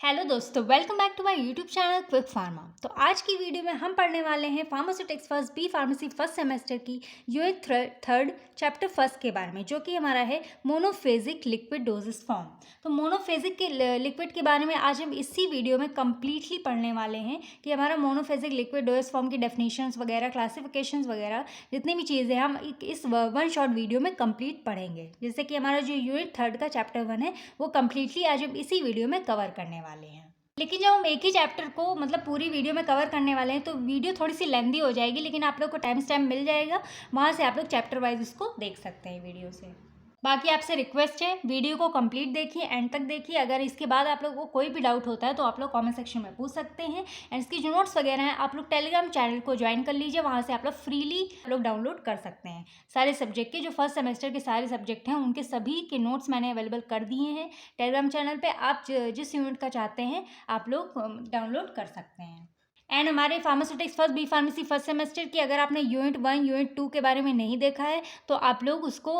Hello दोस्तों, welcome back to my YouTube channel quick pharma. तो आज की वीडियो में हम पढ़ने वाले हैं pharmaceutics first B pharmacy first semester की यूनिट थर्ड चैप्टर फर्स्ट के बारे में, जो कि हमारा है मोनोफेजिक लिक्विड डोजेस फॉर्म। तो मोनोफेजिक के लिक्विड के बारे में आज हम इसी वीडियो में कम्प्लीटली पढ़ने वाले हैं कि हमारा मोनोफेजिक लिक्विड डोजेस फॉर्म की डेफिनेशंस वगैरह, क्लासिफिकेशंस वगैरह, जितनी भी चीज़ें हम इस वन शॉट वीडियो में कंप्लीट पढ़ेंगे। जैसे कि हमारा जो यूनिट थर्ड का चैप्टर 1 है वो कम्प्लीटली आज हम इसी वीडियो में कवर करने वाले हैं। लेकिन जब हम एक ही चैप्टर को पूरी वीडियो में कवर करने वाले हैं तो वीडियो थोड़ी सी लेंदी हो जाएगी, लेकिन आप लोग को टाइम स्टैम्प मिल जाएगा, वहाँ से आप लोग चैप्टर वाइज इसको देख सकते हैं वीडियो से। बाकी आपसे रिक्वेस्ट है, वीडियो को कंप्लीट देखिए, एंड तक देखिए। अगर इसके बाद आप लोगों को कोई भी डाउट होता है तो आप लोग कमेंट सेक्शन में पूछ सकते हैं। एंड इसकी जो नोट्स वगैरह हैं आप लोग टेलीग्राम चैनल को ज्वाइन कर लीजिए, वहाँ से आप लोग फ्रीली डाउनलोड कर सकते हैं। सारे सब्जेक्ट के जो फर्स्ट सेमेस्टर के सारे सब्जेक्ट हैं उनके सभी के नोट्स मैंने अवेलेबल कर दिए हैं टेलीग्राम चैनल पर। आप जिस यूनिट का चाहते हैं आप लोग डाउनलोड कर सकते हैं। एंड हमारे pharmaceutics first B pharmacy first semester की अगर आपने यूनिट 1 यूनिट 2 के बारे में नहीं देखा है तो आप लोग उसको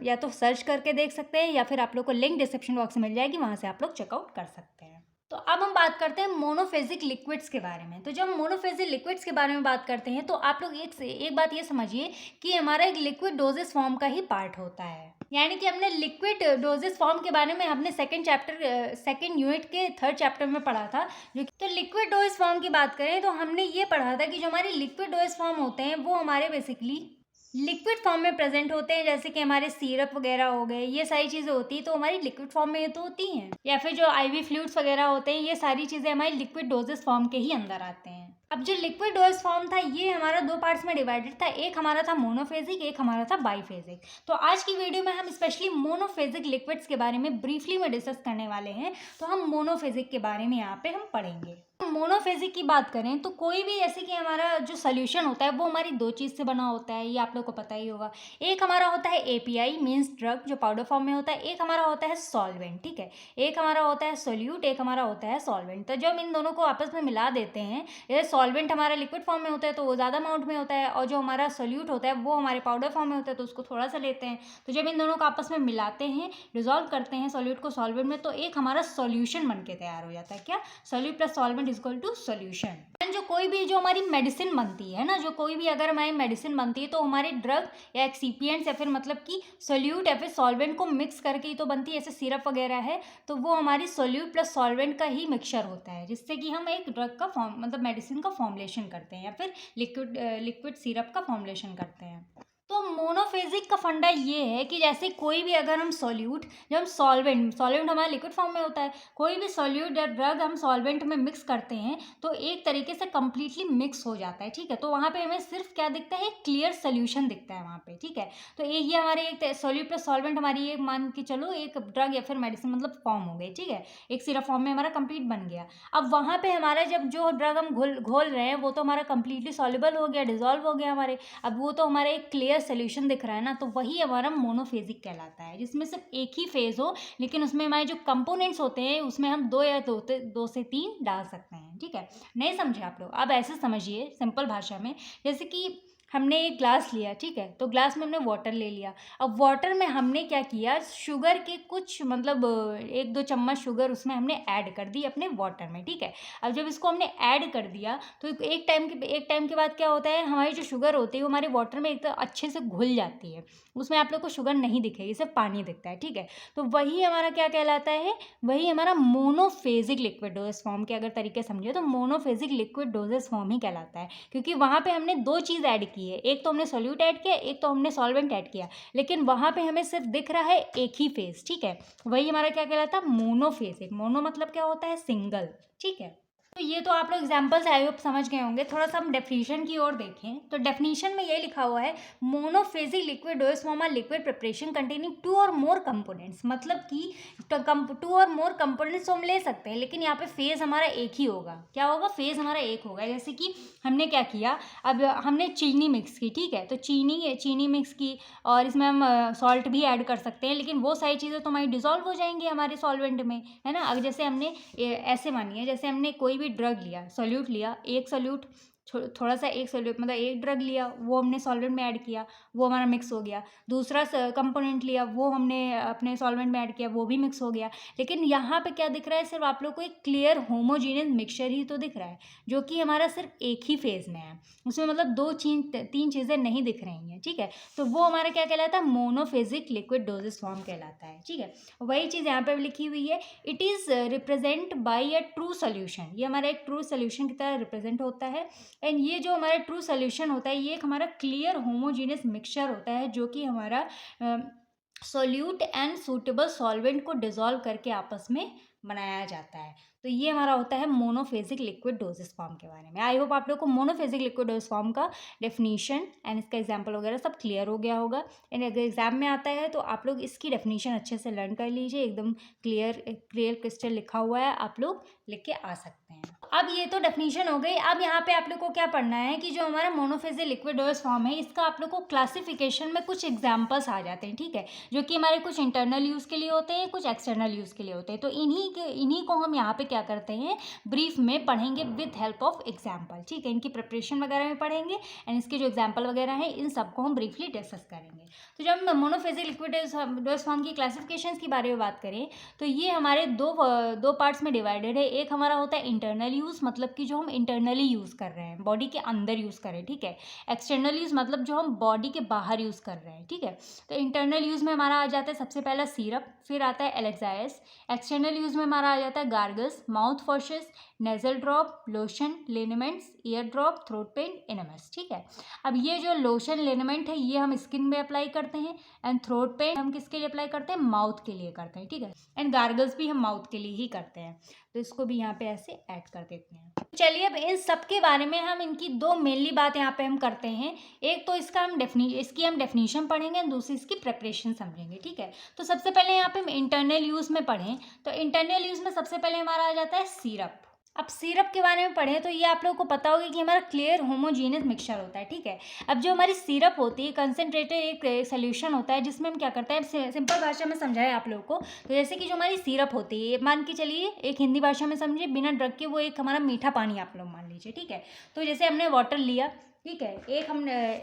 या तो सर्च करके देख सकते हैं, या फिर आप लोग को लिंक डिस्क्रिप्शन बॉक्स में मिल जाएगी, वहाँ से आप लोग चेकआउट कर सकते हैं। तो अब हम बात करते हैं मोनोफेजिक लिक्विड्स के बारे में। तो जब हम मोनोफेजिक लिक्विड्स के बारे में बात करते हैं तो आप लोग एक बात ये समझिए कि हमारा एक लिक्विड डोजेस फॉर्म का ही पार्ट होता है। यानी कि हमने लिक्विड डोजेस फॉर्म के बारे में हमने सेकेंड यूनिट के थर्ड चैप्टर में पढ़ा था। तो लिक्विड डोजेस फॉर्म की बात करें तो हमने ये पढ़ा था कि जो हमारे लिक्विड डोजेस फॉर्म होते हैं वो हमारे बेसिकली लिक्विड फॉर्म में प्रेजेंट होते हैं। जैसे कि हमारे सिरप वगैरह हो गए, ये सारी चीज़ें होती हैं तो हमारी लिक्विड फॉर्म में ये तो होती हैं। या फिर जो आईवी फ्लूइड्स वगैरह होते हैं, ये सारी चीज़ें हमारी लिक्विड डोजेस फॉर्म के ही अंदर आते हैं। अब जो लिक्विड डोज फॉर्म था ये हमारा दो पार्ट्स में डिवाइडेड था। एक हमारा था मोनोफेजिक, एक हमारा था बाईफेजिक। तो आज की वीडियो में हम स्पेशली मोनोफेजिक लिक्विड्स के बारे में ब्रीफली में डिस्कस करने वाले हैं। तो हम मोनोफेजिक के बारे में यहाँ पे हम पढ़ेंगे। मोनोफेजिक की बात करें तो कोई भी, जैसे कि हमारा जो सोल्यूशन होता है वो हमारी दो चीज़ से बना होता है, ये आप लोग को पता ही होगा। एक हमारा होता है एपीआई मीन्स ड्रग, जो पाउडर फॉर्म में होता है। एक हमारा होता है सॉल्वेंट, ठीक है। एक हमारा होता है सोल्यूट, एक हमारा होता है सॉल्वेंट। तो जब इन दोनों को आपस में मिला देते हैं, जैसे सॉल्वेंट हमारा लिक्विड फॉर्म में होता है तो वो ज़्यादा अमाउंट में होता है, और जो हमारा सोल्यूट होता है वो हमारे पाउडर फॉर्म में होता है तो उसको थोड़ा सा लेते हैं। तो जब इन दोनों को आपस में मिलाते हैं, डिजोल्व करते हैं सोल्यूट को सॉल्वेंट में, तो एक हमारा सॉल्यूशन बन के तैयार हो जाता है। क्या? Solute plus solvent is equal to solution. जो कोई भी जो हमारी मेडिसिन बनती है ना, जो कोई भी अगर हमारी मेडिसिन बनती है तो हमारे ड्रग या एक्सीपिएंट्स या फिर कि सोल्यूट या फिर सॉल्वेंट को मिक्स करके ही तो बनती है। जैसे सिरप वगैरह है तो वो हमारी सोल्यूट प्लस सॉल्वेंट का ही मिक्सचर होता है, जिससे कि हम एक ड्रग का फॉर्म मेडिसिन का फॉर्मुलेशन करते हैं या फिर लिक्विड सिरप का फॉर्मुलेशन करते हैं। तो मोनोफेजिक का फंडा ये है कि जैसे कोई भी अगर हम सॉल्यूट, जब हम सॉल्वेंट हमारे लिक्विड फॉर्म में होता है, कोई भी सॉल्यूट या ड्रग हम सॉल्वेंट में मिक्स करते हैं तो एक तरीके से कंप्लीटली मिक्स हो जाता है, ठीक है। तो वहाँ पे हमें सिर्फ क्या दिखता है? क्लियर सोल्यूशन दिखता है वहाँ पे, ठीक है। तो ये हमारे एक सॉल्यूट प्लस सॉल्वेंट हमारी ये मान के चलो एक ड्रग या फिर मेडिसिन फॉर्म हो गई, ठीक है। एक सिरप फॉर्म में हमारा कंप्लीट बन गया। अब वहाँ पे हमारा जब जो ड्रग हम घोल रहे हैं वो तो हमारा कंप्लीटली सॉल्युबल हो गया, डिजोल्व हो गया हमारे। अब वो तो हमारा एक क्लियर सोल्यूशन दिख रहा है ना, तो वही हमारा मोनोफेजिक कहलाता है, जिसमें सिर्फ एक ही फेज हो, लेकिन उसमें हमारे जो कंपोनेंट्स होते हैं उसमें हम दो से तीन डाल सकते हैं, ठीक है। नहीं समझे आप लोग? अब ऐसे समझिए सिंपल भाषा में, जैसे कि हमने एक ग्लास लिया, ठीक है। तो ग्लास में हमने वाटर ले लिया। अब वाटर में हमने क्या किया? शुगर के कुछ 1-2 चम्मच शुगर उसमें हमने ऐड कर दी अपने वाटर में, ठीक है। अब जब इसको हमने ऐड कर दिया तो एक टाइम के बाद क्या होता है? हमारी जो शुगर होती है वो हमारे वाटर में एक तो अच्छे से घुल जाती है, उसमें आप लोग को शुगर नहीं दिखेगी, सिर्फ पानी दिखता है, ठीक है। तो वही हमारा क्या कहलाता है? वही हमारा मोनोफेजिक लिक्विड डोजेस फॉर्म के अगर तरीके समझे तो मोनोफेजिक लिक्विड डोजेस फॉर्म ही कहलाता है, क्योंकि वहाँ पे हमने दो चीज़ ऐड की है। एक तो हमने सोल्यूट ऐड किया, एक तो हमने सॉल्वेंट ऐड किया, लेकिन वहाँ पे हमें सिर्फ दिख रहा है एक ही फेज, ठीक है। वही हमारा क्या कहलाता है? मोनोफेजिक। मोनो मतलब क्या होता है? सिंगल, ठीक है। तो ये तो आप लोग एग्जाम्पल्स आई होप समझ गए होंगे। थोड़ा सा हम डेफिनेशन की ओर देखें तो डेफिनेशन में ये लिखा हुआ है, monophasic liquid dosage form are liquid preparation containing 2 और मोर कंपोनेंट्स। मतलब कि 2 और मोर कंपोनेंट्स तो हम ले सकते हैं, लेकिन यहाँ पे फेज हमारा एक ही होगा। क्या होगा? फेज हमारा एक होगा। जैसे कि हमने क्या किया, अब हमने चीनी मिक्स की, ठीक है। तो चीनी मिक्स की और इसमें हम सॉल्ट भी ऐड कर सकते हैं, लेकिन वो सारी चीज़ें तो हमारी डिजोल्व हो जाएंगी हमारे सॉल्वेंट में, है ना। अब जैसे हमने ऐसे मानिए, जैसे हमने कोई भी ड्रग लिया, सोल्यूट लिया, एक सोल्यूट थोड़ा सा एक मतलब एक ड्रग लिया, वो हमने सॉल्वेंट में ऐड किया, वो हमारा मिक्स हो गया। दूसरा कंपोनेंट लिया, वो हमने अपने सॉल्वेंट में ऐड किया, वो भी मिक्स हो गया। लेकिन यहाँ पे क्या दिख रहा है, सिर्फ आप लोग को एक क्लियर होमोजीनियस मिक्सचर ही तो दिख रहा है, जो कि हमारा सिर्फ एक ही फेज़ में है। उसमें मतलब तीन चीज़ें नहीं दिख रही हैं, ठीक है। तो वो हमारा क्या कहलाता है, मोनोफेजिक लिक्विड डोजेस फॉर्म कहलाता है, ठीक है। वही चीज़ यहाँ पे लिखी हुई है, it is represent by a true solution. ये हमारा एक ट्रू सोल्यूशन की तरह रिप्रेजेंट होता है। एंड ये जो हमारा ट्रू सोल्यूशन होता है, ये एक हमारा क्लियर होमोजीनियस मिक्सचर होता है, जो कि हमारा सोल्यूट एंड सूटेबल सॉल्वेंट को डिसॉल्व करके आपस में बनाया जाता है। तो ये हमारा होता है मोनोफेजिक लिक्विड डोजेस फॉर्म के बारे में। आई होप आप लोग को मोनोफेजिक लिक्विड डोज फॉर्म का डेफिनेशन एंड इसका एग्जांपल वगैरह सब क्लियर हो गया होगा। एंड अगर एग्जाम में आता है तो आप लोग इसकी डेफिनेशन अच्छे से लर्न कर लीजिए, एकदम क्लियर क्रिस्टल लिखा हुआ है, आप लोग लिख के आ सकते हैं। अब ये तो डेफिनेशन हो गई। अब यहाँ पे आप लोग को क्या पढ़ना है कि जो हमारा मोनोफेजिक लिक्विड डोज फॉर्म है, इसका आप लोग को क्लासिफिकेशन में कुछ एग्जाम्पल्स आ जाते हैं, ठीक है, जो कि हमारे कुछ इंटरनल यूज़ के लिए होते हैं, कुछ एक्सटर्नल यूज़ के लिए होते हैं। तो इन्हीं को हम यहाँ पे क्या करते हैं, ब्रीफ में पढ़ेंगे विद हेल्प ऑफ एग्जाम्पल, ठीक है। इनकी प्रिपरेशन वगैरह में पढ़ेंगे एंड इसके जो एग्जाम्पल वगैरह हैं, इन सबको हम ब्रीफली डिस्कस करेंगे। तो जब हम मोनोफेजिक लिक्विड डोज फॉर्म की क्लासिफिकेशन के बारे में बात करें, तो ये हमारे दो पार्ट्स में डिवाइडेड है। एक हमारा होता है इंटरनल यूज़, मतलब कि जो हम इंटरनली यूज़ कर रहे हैं, बॉडी के अंदर यूज़ कर रहे हैं, ठीक है। एक्सटर्नल यूज़ मतलब जो हम बॉडी के बाहर यूज़ कर रहे हैं, ठीक है। तो इंटरनल यूज़ में हमारा आ जाता है सबसे पहला सिरप, फिर आता है एलेक्साइस। एक्सटर्नल यूज़ में हमारा आ जाता है gargles, mouth washes, nasal drop, lotion, liniments, ear drop, throat paint, enemas, ठीक है। अब ये जो लोशन लिनेमेंट है, ये हम स्किन में अप्लाई करते हैं, एंड थ्रोट पेन हम किसके लिए अप्लाई करते हैं, माउथ के लिए करते हैं, ठीक है। एंड गार्गल्स भी हम माउथ के लिए ही करते हैं। तो इसको भी यहाँ पे ऐसे ऐड कर देते हैं। चलिए अब इन सब के बारे में हम इनकी दो मेनली बात यहाँ पे हम करते हैं। एक तो इसका हम इसकी हम डेफिनेशन पढ़ेंगे, दूसरी इसकी प्रिपरेशन समझेंगे, ठीक है। तो सबसे पहले यहाँ पे हम इंटरनल यूज़ में पढ़ें, तो इंटरनल यूज़ में सबसे पहले हमारा आ जाता है सिरप। अब सिरप के बारे में पढ़ें तो ये आप लोगों को पता होगा कि हमारा क्लियर होमोजीनियस मिक्सचर होता है, ठीक है। अब जो हमारी सिरप होती है, कंसनट्रेटेड एक सोल्यूशन होता है, जिसमें हम क्या करते हैं, सिंपल भाषा में समझाएं आप लोगों को। तो जैसे कि जो हमारी सिरप होती है, मान के चलिए एक हिंदी भाषा में समझिए, बिना ड्रग के वो एक हमारा मीठा पानी आप लोग मान लीजिए, ठीक है। तो जैसे हमने वाटर लिया, ठीक है, एक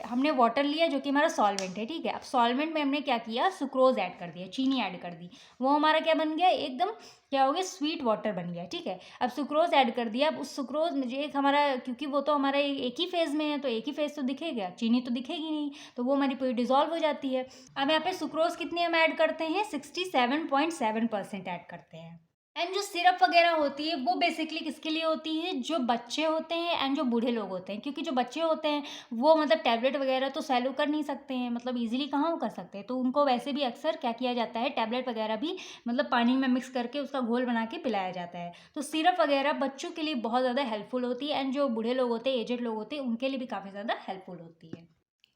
हमने वाटर लिया जो कि हमारा सॉल्वेंट है, ठीक है। अब सॉल्वेंट में हमने क्या किया, सुक्रोज ऐड कर दिया, चीनी ऐड कर दी, वो हमारा क्या बन गया, एकदम क्या हो गया, स्वीट वाटर बन गया, ठीक है। अब सुक्रोज ऐड कर दिया। अब उस सुक्रोज में जो एक हमारा, क्योंकि वो तो हमारा एक ही फेज़ में है, तो एक ही फेज़ तो दिखेगा, चीनी तो दिखेगी नहीं, तो वो हमारी पूरी डिजॉल्व हो जाती है। अब यहाँ पे सुक्रोज कितनी हम ऐड करते हैं, 67.7% ऐड करते हैं। एंड जो सिरप वगैरह होती है वो बेसिकली किसके लिए होती है, जो बच्चे होते हैं एंड जो बूढ़े लोग होते हैं, क्योंकि जो बच्चे होते हैं वो मतलब टैबलेट वगैरह तो सैलो कर नहीं सकते हैं, मतलब इजीली कहाँ वो कर सकते हैं, तो उनको वैसे भी अक्सर क्या किया जाता है, टैबलेट वगैरह भी मतलब पानी में मिक्स करके उसका घोल बना के पिलाया जाता है। तो सिरप वगैरह बच्चों के लिए बहुत ज़्यादा हेल्पफुल होती है, एंड जो बूढ़े लोग होते हैं, एजेड लोग होते हैं, उनके लिए भी काफ़ी ज़्यादा हेल्पफुल होती है।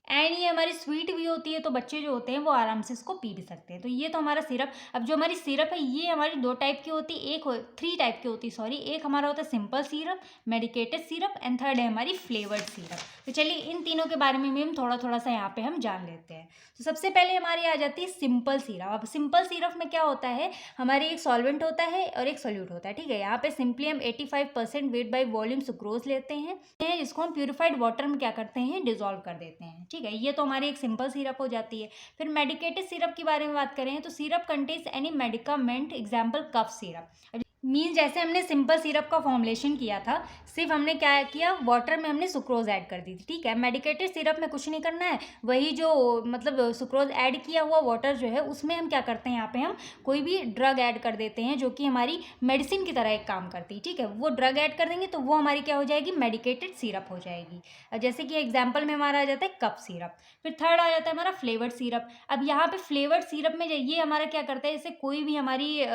एंड ये हमारी स्वीट भी होती है, तो बच्चे जो होते हैं वो आराम से इसको पी भी सकते हैं। तो ये तो हमारा सिरप। अब जो हमारी सिरप है ये हमारी दो टाइप की होती है, थ्री टाइप की होती है, सॉरी। एक हमारा होता है simple syrup, medicated syrup, and third है हमारी फ्लेवर्ड सिरप। तो चलिए इन तीनों के बारे में भी हम थोड़ा थोड़ा सा यहाँ पे हम जान लेते हैं। तो सबसे पहले हमारी आ जाती है सिंपल सिरप। अब सिंपल सिरप में क्या होता है, हमारी एक सॉल्वेंट होता है और एक सोल्यूट होता है, ठीक है। यहाँ पे सिंपली हम 85% वेट बाई वॉल्यूम सुक्रोज लेते हैं, जिसको हम प्यूरिफाइड वाटर में क्या करते हैं, डिजोल्व कर देते हैं, ठीक है। ये तो हमारी एक सिंपल सिरप हो जाती है। फिर मेडिकेटेड सिरप के बारे में बात करें तो syrup contains any medicament, example cough syrup. Mean जैसे हमने सिंपल सिरप का फॉर्मुलेशन किया था, सिर्फ हमने क्या किया, वाटर में हमने सुक्रोज ऐड कर दी थी, ठीक है। मेडिकेटेड सिरप में कुछ नहीं करना है, वही जो मतलब सुक्रोज ऐड किया हुआ वाटर जो है उसमें हम क्या करते हैं, यहाँ पे हम कोई भी ड्रग ऐड कर देते हैं जो कि हमारी मेडिसिन की तरह एक काम करती है, ठीक है। वो ड्रग ऐड कर देंगे तो वो हमारी क्या हो जाएगी, मेडिकेटेड सिरप हो जाएगी। जैसे कि एग्जाम्पल में हमारा आ जाता है कफ सिरप। फिर थर्ड आ जाता है हमारा फ्लेवर्ड सिरप। अब यहाँ पे फ्लेवर्ड सिरप में ये हमारा क्या करता है, जैसे कोई भी हमारी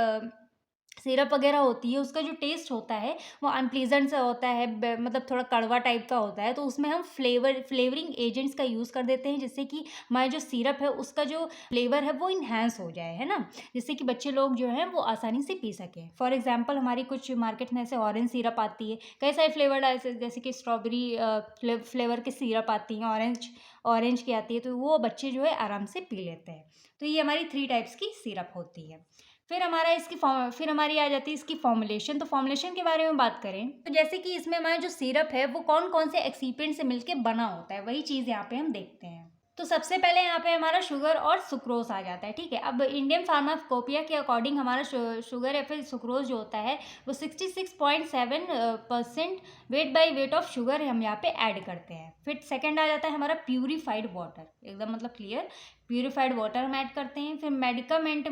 सिरप वगैरह होती है, उसका जो टेस्ट होता है वो अनप्लीजेंट सा होता है, मतलब थोड़ा कड़वा टाइप का होता है, तो उसमें हम फ्लेवरिंग एजेंट्स का यूज़ कर देते हैं, जिससे कि हमारा जो सिरप है उसका जो फ्लेवर है वो इन्हेंस हो जाए, है ना, जिससे कि बच्चे लोग जो हैं वो आसानी से पी सकें। फॉर एग्जांपल हमारी कुछ मार्केट में ऐसे ऑरेंज सिरप आती है, कई सारे फ्लेवर ऐसे, जैसे कि स्ट्रॉबेरी फ्लेवर की सिरप आती हैं, ऑरेंज की आती है, तो वो बच्चे जो है आराम से पी लेते हैं। तो ये हमारी 3 टाइप्स की सिरप होती है। फिर हमारी आ जाती है इसकी फॉर्मुलेशन। तो फॉर्मुलेशन के बारे में बात करें तो जैसे कि इसमें हमारा जो सिरप है वो कौन कौन से एक्सीपिएंट से मिलके बना होता है, वही चीज़ यहाँ पे हम देखते हैं। तो सबसे पहले यहाँ पे हमारा शुगर और सुक्रोज आ जाता है, ठीक है। अब इंडियन फार्माकोपिया के अकॉर्डिंग हमारा शुगर या फिर सुक्रोज जो होता है वो 66.7% weight by weight of sugar हम यहाँ पे ऐड करते हैं। फिर सेकंड आ जाता है हमारा प्यूरिफाइड वाटर, एकदम मतलब क्लियर, प्यूरिफाइड वाटर हम ऐड करते हैं। फिर मेडिकामेंट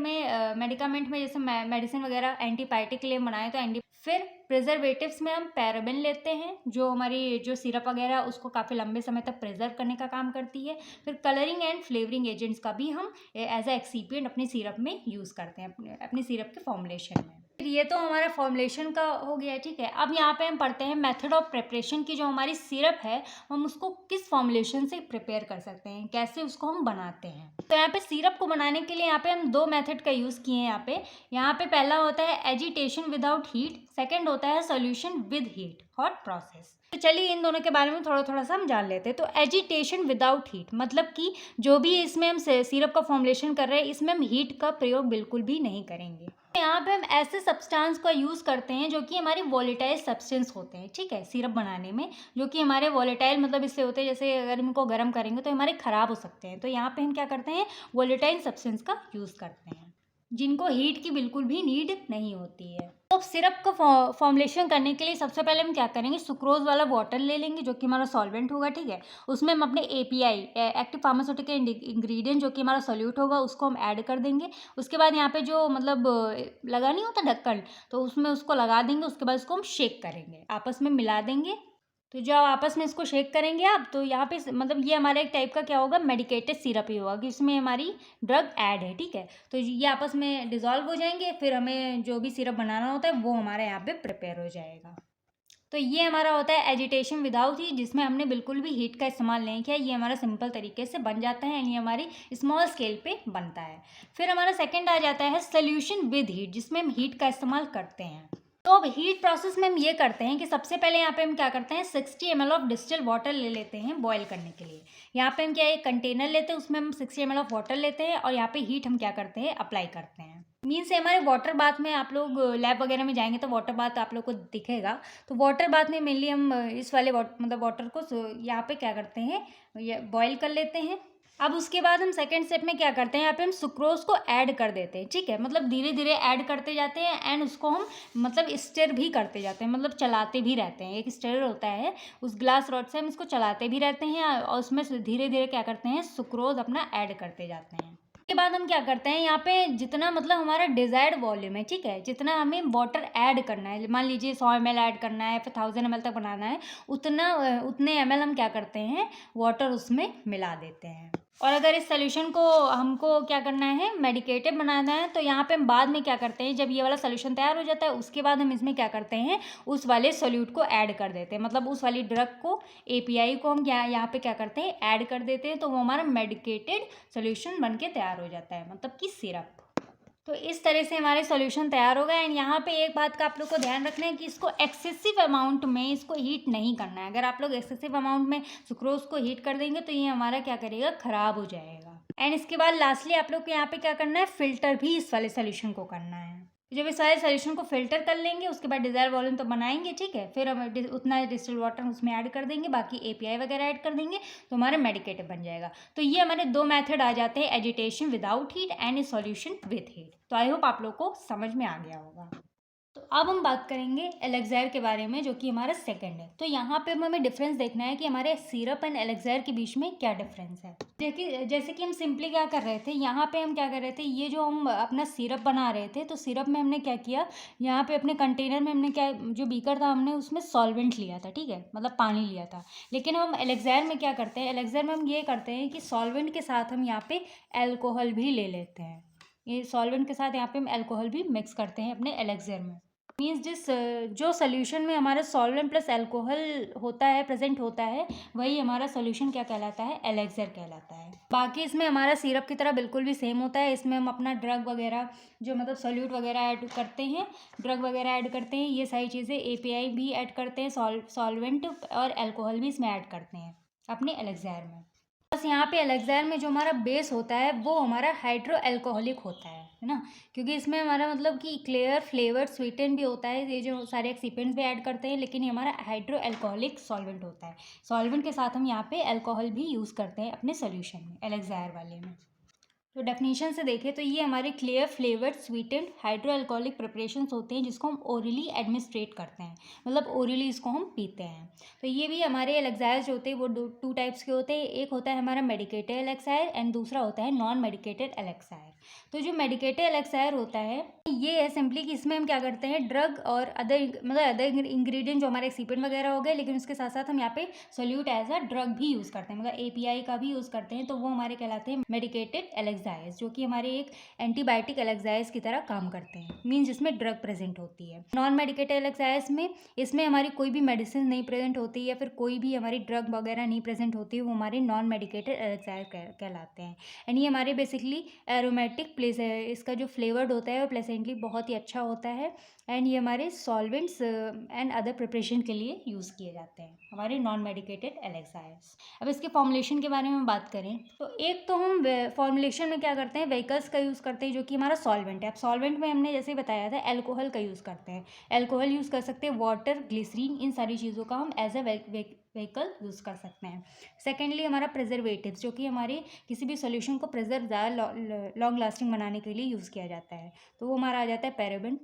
में जैसे मेडिसिन वगैरह एंटीबायोटिक के लिए बनाए तो फिर प्रिजर्वेटिव्स में हम पैराबेन लेते हैं, जो हमारी जो सिरप वगैरह उसको काफ़ी लंबे समय तक प्रिजर्व करने का काम करती है। फिर कलरिंग एंड फ्लेवरिंग एजेंट्स का भी हम एज अ एक्सीपिएंट अपने सिरप में यूज़ करते हैं, अपनी सिरप के फॉर्मुलेशन में। फिर ये तो हमारा फॉर्मुलेशन का हो गया, ठीक है। अब यहाँ पे हम पढ़ते हैं मेथड ऑफ प्रिपरेशन की। जो हमारी सिरप है हम उसको किस फॉर्मुलेशन से प्रिपेयर कर सकते हैं, कैसे उसको हम बनाते हैं। तो यहाँ पे सिरप को बनाने के लिए यहाँ पे हम 2 मेथड का यूज़ किए हैं। यहाँ पे पहला होता है एजिटेशन विदाउट हीट, सेकेंड होता है solution with heat, hot process. तो चलिए इन दोनों के बारे में थोड़ा थोड़ा सा हम जान लेते हैं। तो एजिटेशन विदाउट हीट मतलब कि जो भी इसमें हम सिरप का फॉर्मुलेशन कर रहे हैं इसमें हम हीट का प्रयोग बिल्कुल भी नहीं करेंगे। यहाँ पे हम ऐसे सब्सटेंस का यूज़ करते हैं जो कि हमारे वॉलेटाइल सब्सटेंस होते हैं, ठीक है, सिरप बनाने में, जो कि हमारे वॉलेटाइल मतलब इससे होते हैं जैसे अगर इनको गर्म करेंगे तो हमारे ख़राब हो सकते हैं। तो यहाँ पे हम क्या करते हैं, वॉलेटाइल सब्सटेंस का यूज़ करते हैं जिनको हीट की बिल्कुल भी नीड नहीं होती है। तो सिरप को फॉर्मुलेशन करने के लिए सबसे पहले हम क्या करेंगे, सुक्रोज वाला वाटर ले लेंगे जो कि हमारा सॉल्वेंट होगा, ठीक है। उसमें हम अपने एपीआई एक्टिव फार्मास्यूटिकल इंग्रेडिएंट जो कि हमारा सोल्यूट होगा उसको हम ऐड कर देंगे। उसके बाद यहाँ पे जो मतलब लगा नहीं होता ढक्कन, तो उसमें उसको लगा देंगे। उसके बाद उसको हम शेक करेंगे, आपस में मिला देंगे। तो जब आपस में इसको शेक करेंगे आप, तो यहाँ पे मतलब ये हमारा एक टाइप का क्या होगा, मेडिकेटेड सिरप ही होगा कि इसमें हमारी ड्रग ऐड है, ठीक है। तो ये आपस में डिज़ोल्व हो जाएंगे, फिर हमें जो भी सिरप बनाना होता है वो हमारे यहाँ पे प्रिपेयर हो जाएगा। तो ये हमारा होता है एजिटेशन विदाउट हीट, जिसमें हमने बिल्कुल भी हीट का इस्तेमाल नहीं किया। ये हमारा सिंपल तरीके से बन जाता है, ये हमारी स्मॉल स्केल पे बनता है। फिर हमारा सेकंड आ जाता है सोल्यूशन विद हीट, जिसमें हम हीट का इस्तेमाल करते हैं। तो अब हीट प्रोसेस में हम ये करते हैं कि सबसे पहले यहाँ पे हम क्या करते हैं, 60 ml ऑफ डिस्टिल वाटर ले लेते हैं बॉयल करने के लिए। यहाँ पे हम क्या एक कंटेनर लेते हैं, उसमें हम 60 ml ऑफ वाटर लेते हैं और यहाँ पे हीट हम क्या करते हैं, अप्लाई करते हैं। मीन्स हमारे वाटर बाथ में, आप लोग लैब वगैरह में जाएंगे तो वाटर बाथ आप लोग को दिखेगा। तो वाटर बाथ में मेनली हम इस वाले मतलब वाटर को यहाँ पे क्या करते हैं, बॉयल कर लेते हैं। अब उसके बाद हम सेकंड स्टेप में क्या करते हैं, यहाँ पे हम सुक्रोज को ऐड कर देते हैं, ठीक है। मतलब धीरे धीरे ऐड करते जाते हैं एंड उसको हम मतलब स्टर भी करते जाते हैं, मतलब चलाते भी रहते हैं। एक स्टर होता है, उस ग्लास रॉड से हम इसको चलाते भी रहते हैं और उसमें धीरे धीरे क्या करते हैं, सुक्रोज अपना ऐड करते जाते हैं। उसके बाद हम क्या करते हैं, यहाँ पे जितना मतलब हमारा डिज़ायर्ड वॉल्यूम है, ठीक है, जितना हमें वाटर ऐड करना है, मान लीजिए 100 ml ऐड करना है, फिर 1000 ml तक बनाना है, उतने ml हम क्या करते हैं, वाटर उसमें मिला देते हैं। और अगर इस सोल्यूशन को हमको क्या करना है, मेडिकेटेड बनाना है, तो यहाँ पे हम बाद में क्या करते हैं, जब ये वाला सोल्यूशन तैयार हो जाता है उसके बाद हम इसमें क्या करते हैं, उस वाले सोल्यूट को ऐड कर देते हैं। मतलब उस वाली ड्रग को, एपीआई को हम क्या यहाँ पे क्या करते हैं, ऐड कर देते हैं। तो वो हमारा मेडिकेटेड सोल्यूशन बन के तैयार हो जाता है, मतलब कि सिरप। तो इस तरह से हमारे सॉल्यूशन तैयार हो गए। एंड यहाँ पे एक बात का आप लोग को ध्यान रखना है कि इसको एक्सेसिव अमाउंट में इसको हीट नहीं करना है। अगर आप लोग एक्सेसिव अमाउंट में सुक्रोज को हीट कर देंगे तो ये हमारा क्या करेगा, ख़राब हो जाएगा। एंड इसके बाद लास्टली आप लोग को यहाँ पे क्या करना है, फिल्टर भी इस वाले सोल्यूशन को करना है। जब इस सारे सोल्यूशन को फिल्टर कर लेंगे उसके बाद डिज़ायर वॉल्यूम तो बनाएंगे, ठीक है। फिर हम उतना डिस्टिल वाटर उसमें ऐड कर देंगे, बाकी एपीआई वगैरह ऐड कर देंगे तो हमारा मेडिकेटेड बन जाएगा। तो ये हमारे 2 मेथड आ जाते हैं, agitation without heat and solution with heat. तो आई होप आप लोग को समझ में आ गया होगा। तो अब हम बात करेंगे एलेक्सायर के बारे में, जो कि हमारा सेकंड है। तो यहाँ पे हमें डिफरेंस देखना है कि हमारे सिरप एंड एलेक्सायर के बीच में क्या डिफरेंस है। जैसे कि हम सिंपली क्या कर रहे थे, यहाँ पे हम क्या कर रहे थे, ये जो हम अपना सिरप बना रहे थे, तो सिरप में हमने क्या किया, यहाँ पे अपने कंटेनर में हमने क्या, जो बीकर था हमने उसमें सॉल्वेंट लिया था, ठीक है, मतलब पानी लिया था। लेकिन हम एलेक्सायर में क्या करते हैं, एलेक्सायर में हम ये करते हैं कि सॉल्वेंट के साथ हम यहाँ पे एल्कोहल भी ले लेते हैं। ये सॉल्वेंट के साथ यहाँ पे हम एल्कोहल भी मिक्स करते हैं अपने एलेक्सायर में। मीन्स जो सोल्यूशन में हमारा सॉल्वेंट प्लस अल्कोहल होता है, प्रेजेंट होता है, वही हमारा सोल्यूशन क्या कहलाता है, एलेक्सायर कहलाता है। बाकी इसमें हमारा सिरप की तरह बिल्कुल भी सेम होता है। इसमें हम अपना ड्रग वगैरह जो मतलब सोल्यूट वगैरह ऐड करते हैं, ड्रग वगैरह ऐड करते हैं, ये सारी चीज़ें, एपीआई भी ऐड करते हैं, सॉल्वेंट और अल्कोहल भी इसमें ऐड करते हैं अपने एलेक्सायर में। बस यहाँ पे एलेक्सायर में जो हमारा बेस होता है वो हमारा हाइड्रो अल्कोहलिक होता है ना, क्योंकि इसमें हमारा मतलब कि क्लियर फ्लेवर स्वीटेन भी होता है, ये जो सारे एक्सिपेंट्स भी ऐड करते हैं, लेकिन ये हमारा हाइड्रो अल्कोहलिक सॉल्वेंट होता है। सॉल्वेंट के साथ हम यहाँ पे अल्कोहल भी यूज़ करते हैं अपने सोल्यूशन में, एलेक्सायर वाले में। तो डेफिनेशन से देखें तो ये हमारे clear flavoured sweetened hydro alcoholic preparations होते हैं जिसको हम ओरली एडमिनिस्ट्रेट करते हैं, मतलब ओरली इसको हम पीते हैं। तो ये भी हमारे एलेक्सायर्स जो होते हैं वो टू टाइप्स के होते हैं, एक होता है हमारा मेडिकेटेड एलेक्सायर एंड दूसरा होता है नॉन मेडिकेटेड एलेक्सायर। तो जो मेडिकेटेड एलेक्सायर होता है ये है सिंपली कि इसमें हम क्या करते हैं, ड्रग और अदर इंग्रेडिएंट जो हमारे एक्सीपेंट वगैरह हो गए, लेकिन उसके साथ साथ हम यहाँ पे सोल्यूट एज अ ड्रग भी यूज़ करते हैं, मतलब एपीआई का भी यूज़ करते हैं, तो वो हमारे कहलाते हैं मेडिकेटेड एलेक्सायर्स, जो कि हमारे एक एंटीबायोटिक एलेक्सायर्स की तरह काम करते हैं, मीन्स जिसमें ड्रग प्रेजेंट होती है। नॉन मेडिकेटेड एलेक्सायर्स में इसमें हमारी कोई भी मेडिसिन नहीं प्रेजेंट होती या फिर कोई भी हमारी ड्रग वगैरह नहीं प्रेजेंट होती, वो हमारे नॉन मेडिकेटेड एलेक्सायर कहलाते हैं। एंड ये हमारे बेसिकली एरोमेटिक प्लेस है, इसका जो फ्लेवर्ड होता है वो प्लेसेंटली बहुत ही अच्छा होता है, एंड ये हमारे सॉल्वेंट्स एंड अदर प्रिपरेशन के लिए यूज़ किए जाते हैं, हमारे नॉन मेडिकेटेड एलेक्सायर्स। अब इसके फॉर्मुलेशन के बारे में बात करें तो एक तो हम फॉर्मुलेशन में क्या करते हैं, व्हीकल्स का यूज़ करते हैं जो कि हमारा सॉल्वेंट है। अब सॉल्वेंट में हमने जैसे बताया था एल्कोहल का यूज़ करते हैं, एल्कोहल यूज़ कर सकते हैं, वाटर, ग्लिसरीन, इन सारी चीज़ों का हम एज अ व्हीकल यूज़ कर सकते हैं। सेकेंडली हमारा प्रिजर्वेटिव्स, जो कि हमारे किसी भी सोल्यूशन को प्रिजर्व ज़्यादा लॉन्ग लास्टिंग बनाने के लिए यूज़ किया जाता है, तो वो हमारा आ जाता है पैराबेन।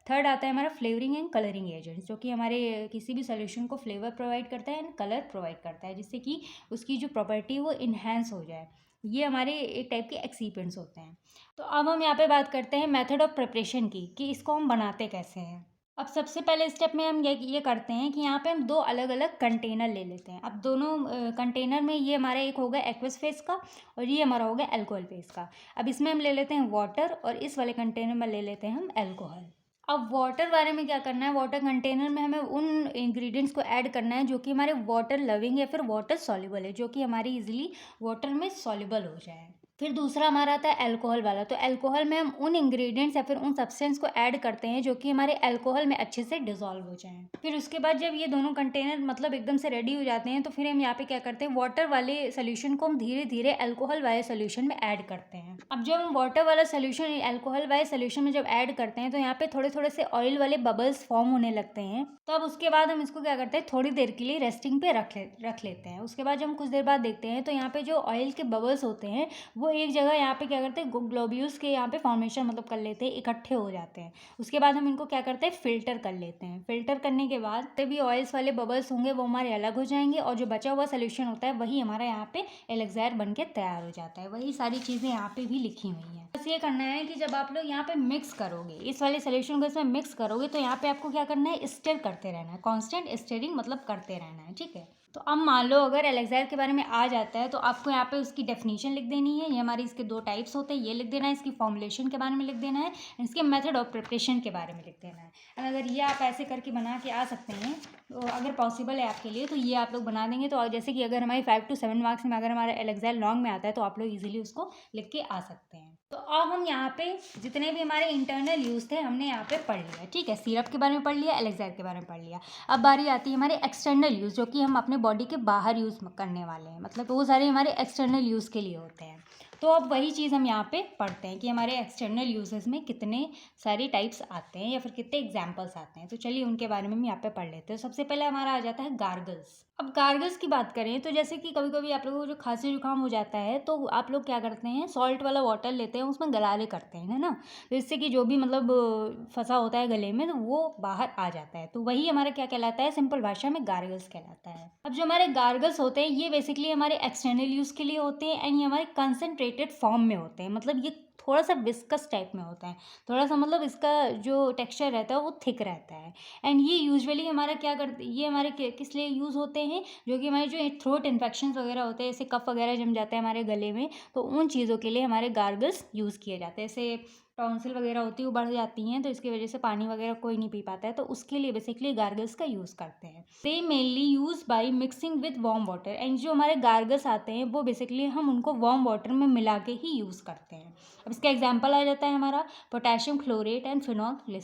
थर्ड आता है हमारा फ्लेवरिंग एंड कलरिंग एजेंट्स, जो कि हमारे किसी भी सोल्यूशन को फ्लेवर प्रोवाइड करता है एंड कलर प्रोवाइड करता है, जिससे कि उसकी जो प्रॉपर्टी वो इन्हेंस हो जाए। ये हमारे एक टाइप के एक्सीपेंट्स होते हैं। तो अब हम यहाँ पे बात करते हैं मेथड ऑफ प्रिपरेशन की, कि इसको हम बनाते कैसे हैं। अब सबसे पहले स्टेप में हम ये करते हैं कि यहाँ पे हम दो अलग अलग कंटेनर ले लेते हैं। अब दोनों कंटेनर में ये हमारा एक होगा एक्वस फेस का और ये हमारा होगा अल्कोहल फेस का। अब इसमें हम ले लेते हैं वाटर और इस वाले कंटेनर में ले लेते हैं हम अल्कोहल। अब वाटर बारे में क्या करना है, वाटर कंटेनर में हमें उन इंग्रेडिएंट्स को ऐड करना है जो कि हमारे वाटर लविंग या फिर वाटर सॉल्युबल है, जो कि हमारी इजीली वाटर में सॉल्युबल हो जाए। फिर दूसरा हमारा आता है अल्कोहल वाला, तो अल्कोहल में हम उन इंग्रेडिएंट्स या फिर उन सब्सटेंस को ऐड करते हैं जो कि हमारे अल्कोहल में अच्छे से डिसॉल्व हो जाएं। फिर उसके बाद जब ये दोनों कंटेनर मतलब एकदम से रेडी हो जाते हैं तो फिर हम यहाँ पे क्या करते हैं, वाटर वाले सोल्यूशन को हम धीरे धीरे अल्कोहल वाले सोल्यूशन में ऐड करते हैं। अब जब हम वाटर वाला सोल्यूशन अल्कोहल वाले सोल्यूशन में जब ऐड करते हैं तो यहाँ पे थोड़े थोड़े से ऑयल वाले बबल्स फॉर्म होने लगते हैं। तो अब उसके बाद हम इसको क्या करते हैं, थोड़ी देर के लिए रेस्टिंग पे रख लेते हैं। उसके बाद जब हम कुछ देर बाद देखते हैं तो यहाँ पे जो ऑयल के बबल्स होते हैं वो एक जगह यहाँ पे क्या करते हैं, ग्लोब्यूल्स के यहाँ पे फॉर्मेशन मतलब कर लेते हैं, इकट्ठे हो जाते हैं। उसके बाद हम इनको क्या करते हैं, फिल्टर कर लेते हैं। फिल्टर करने के बाद तभी ऑयल्स वाले बबल्स होंगे वो हमारे अलग हो जाएंगे और जो बचा हुआ सोल्यूशन होता है वही हमारा यहाँ पे एलेक्सायर बन के तैयार हो जाता है। वही सारी चीज़ें यहाँ पे भी लिखी हुई हैं। बस ये करना है कि जब आप लोग यहाँ पे मिक्स करोगे, इस वाले सोल्यूशन को इसमें मिक्स करोगे, तो यहाँ पे आपको क्या करना है, स्टर करते रहना है, कॉन्स्टेंट स्टरिंग मतलब करते रहना है, ठीक है। तो अब मान लो अगर एलेक्सायर के बारे में आ जाता है तो आपको यहाँ पे उसकी डेफिनेशन लिख देनी है, ये हमारे इसके दो टाइप्स होते हैं, ये लिख देना है, इसकी फॉर्मुलेशन के बारे में लिख देना है, इसके मेथड ऑफ प्रिपरेशन के बारे में लिख देना है। और अगर ये आप ऐसे करके बना के आ सकते हैं तो अगर पॉसिबल है आपके लिए तो ये आप लोग बना देंगे। तो जैसे कि अगर हमारे 5 to 7 मार्क्स में अगर हमारा एलेक्सायर लॉन्ग में आता है तो आप लोग ईजिली उसको लिख के आ सकते हैं। तो अब हम यहाँ पे जितने भी हमारे इंटरनल यूज़ थे हमने यहाँ पे पढ़ लिया, ठीक है। सिरप के बारे में पढ़ लिया, एलेक्सायर के बारे में पढ़ लिया। अब बारी आती है हमारे एक्सटर्नल यूज़, जो कि हम अपने बॉडी के बाहर यूज़ करने वाले हैं, मतलब वो सारे हमारे एक्सटर्नल यूज़ के लिए होते हैं। तो अब वही चीज़ हम यहाँ पे पढ़ते हैं कि हमारे एक्सटर्नल यूजेस में कितने सारे टाइप्स आते हैं या फिर कितने एग्जाम्पल्स आते हैं। तो चलिए उनके बारे में हम यहाँ पे पढ़ लेते हैं। सबसे पहले हमारा आ जाता है गार्गल्स। अब गार्गल्स की बात करें तो जैसे कि कभी कभी आप लोगों को जो खांसी जुकाम हो जाता है तो आप लोग क्या करते हैं, सॉल्ट वाला वाटर लेते हैं, उसमें गरारे करते हैं, है ना। तो इससे कि जो भी मतलब फंसा होता है गले में तो वो बाहर आ जाता है। तो वही हमारा क्या कहलाता है, सिंपल भाषा में गार्गल्स कहलाता है। अब जो हमारे गार्गल्स होते हैं ये बेसिकली हमारे एक्सटर्नल यूज़ के लिए होते हैं एंड ये हमारे कंसनट्रेटेड फॉर्म में होते हैं, मतलब ये थोड़ा सा विस्कस टाइप में होता है, थोड़ा सा मतलब इसका जो टेक्सचर रहता है वो थिक रहता है। एंड ये यूजुअली हमारा क्या करते, ये हमारे किस लिए यूज़ होते हैं, जो कि हमारे जो थ्रोट इन्फेक्शंस वगैरह होते हैं, जैसे कफ वगैरह जम जाता है हमारे गले में, तो उन चीज़ों के लिए हमारे गार्गल्स यूज़ किए जाते हैं। जैसे टॉन्सिल वगैरह होती है वो बढ़ जाती हैं तो इसकी वजह से पानी वगैरह कोई नहीं पी पाता है, तो उसके लिए बेसिकली गार्गल्स का यूज़ करते हैं। दे mainly use by mixing with warm water, and जो हमारे गार्गल्स आते हैं वो बेसिकली हम उनको वार्म वाटर में मिला के ही यूज़ करते हैं। अब इसका एग्जाम्पल आ जाता है हमारा potassium chlorate and phenol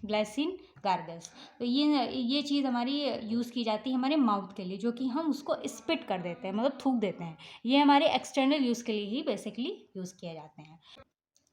glycine gargles. तो ये चीज़ हमारी यूज़ की जाती है हमारे माउथ के लिए, जो कि हम उसको स्पिट कर देते हैं, मतलब थूक देते हैं। ये हमारे एक्सटर्नल यूज़ के लिए ही बेसिकली यूज़ किए जाते हैं।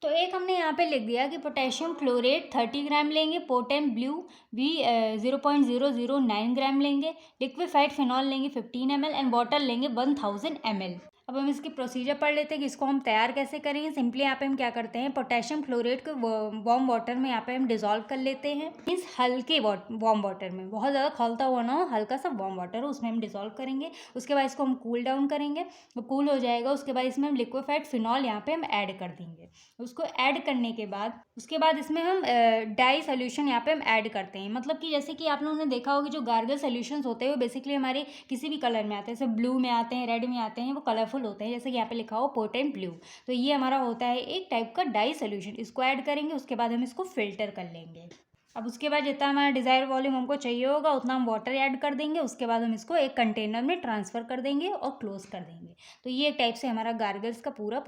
तो एक हमने यहाँ पे लिख दिया कि पोटेशियम क्लोरेट 30 ग्राम लेंगे, पोटेन ब्लू भी 0.009 ग्राम लेंगे, लिक्विफाइड फिनॉल लेंगे 15 ml एंड वाटर लेंगे 1000 ml। अब हम इसकी प्रोसीजर पढ़ लेते हैं कि इसको हम तैयार कैसे करेंगे। सिंपली यहाँ पे हम क्या करते हैं, पोटेशियम क्लोरेट को वार्म वाटर में यहाँ पे हम डिजोल्व कर लेते हैं। मीन्स हल्के वार्म वाटर में, बहुत ज़्यादा खौलता हुआ ना हो, हल्का सा वार्म वाटर हो उसमें हम डिजोल्व करेंगे। उसके बाद इसको हम कूल डाउन करेंगे, वो कूल हो जाएगा। उसके बाद इसमें हम लिक्विफाइड फिनॉल यहाँ पे हम ऐड कर देंगे। उसको ऐड करने के बाद उसके बाद इसमें हम डाई सोल्यूशन यहाँ पे हम ऐड करते हैं। मतलब कि जैसे कि आप लोगों ने देखा होगा जो गार्गल सोल्यूशंस होते हैं वो बेसिकली हमारे किसी भी कलर में आते हैं, जैसे ब्लू में आते हैं, रेड में आते हैं, वो कलरफुल होते हैं, जैसे कि यहाँ पे लिखा हो पोटेंट ब्लू। तो ये हमारा होता है एक टाइप का डाई सोल्यूशन। इसको ऐड करेंगे, उसके बाद हम इसको फिल्टर कर लेंगे। अब उसके बाद जितना हमारा डिज़ायर वॉल्यूम हमको चाहिए होगा उतना हम वाटर ऐड कर देंगे। उसके बाद हम इसको एक कंटेनर में ट्रांसफ़र कर देंगे और क्लोज कर देंगे। तो ये एक टाइप से हमारा गार्गल्स का पूरा